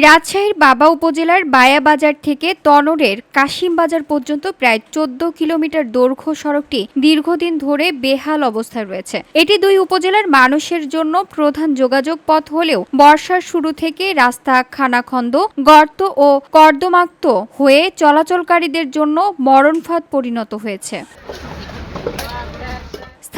রাজশাহীর বাবা উপজেলার বায়াবাজার থেকে তনোরের কাশিমবাজার পর্যন্ত প্রায় ১৪ কিলোমিটার দৈর্ঘ্য সড়কটি দীর্ঘদিন ধরে বেহাল অবস্থায় রয়েছে। এটি দুই উপজেলার মানুষের জন্য প্রধান যোগাযোগ পথ হলেও বর্ষার শুরু থেকে রাস্তা খানাখন্দ, গর্ত ও কর্দমাক্ত হয়ে চলাচলকারীদের জন্য মরণফাঁদ পরিণত হয়েছে।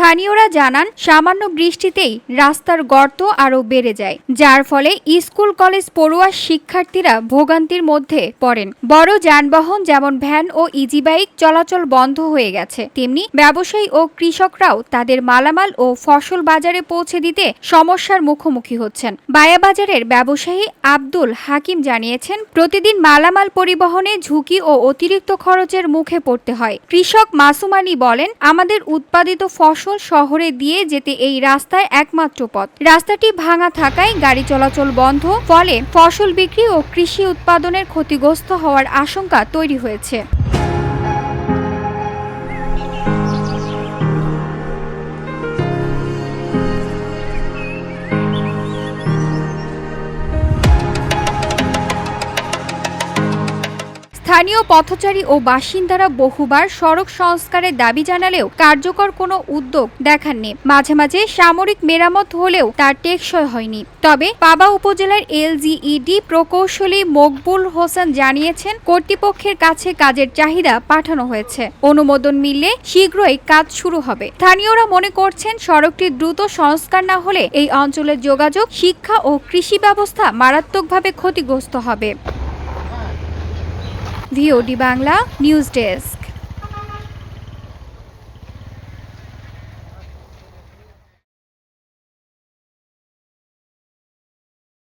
স্থানীয়রা জানান, সামান্য বৃষ্টিতেই রাস্তার গর্ত আরও বেড়ে যায়, যার ফলে স্কুল কলেজ পড়ুয়া শিক্ষার্থীরা ভোগান্তির মধ্যে পড়েন। বড় যানবাহন যেমন ভ্যান ও ইজি বাইক চলাচল বন্ধ হয়ে গেছে, তেমনি ব্যবসায়ী ও কৃষকরাও তাদের মালামাল ও ফসল বাজারে পৌঁছে দিতে সমস্যার মুখোমুখি হচ্ছেন। বায়াবাজারের ব্যবসায়ী আব্দুল হাকিম জানিয়েছেন, প্রতিদিন মালামাল পরিবহনে ঝুঁকি ও অতিরিক্ত খরচের মুখে পড়তে হয়। কৃষক মাসুম আলী বলেন, আমাদের উৎপাদিত ফসল শহরে দিয়ে যেতে এই রাস্তায় একমাত্র পথ। রাস্তাটি ভাঙা থাকায় গাড়ি চলাচল বন্ধ, ফলে ফসল বিক্রি ও কৃষি উৎপাদনের ক্ষতিগ্রস্ত হওয়ার আশঙ্কা তৈরি হয়েছে। স্থানীয় পথচারী ও বাসিন্দারা বহুবার সড়ক সংস্কারের দাবি জানালেও কার্যকর কোনো উদ্যোগ দেখাননি। মাঝে মাঝে সামরিক মেরামত হলেও তা টেকসই হয়নি। তবে পাবা উপজেলার এলজিইডি প্রকৌশলী মকবুল হোসেন জানিয়েছেন, কর্তৃপক্ষের কাছে কাজের চাহিদা পাঠানো হয়েছে। অনুমোদন মিললে শীঘ্রই কাজ শুরু হবে। স্থানীয়রা মনে করছেন, সড়কটির দ্রুত সংস্কার না হলে এই অঞ্চলের যোগাযোগ, শিক্ষা ও কৃষি ব্যবস্থা মারাত্মকভাবে ক্ষতিগ্রস্ত হবে। VOD Bangla news desk.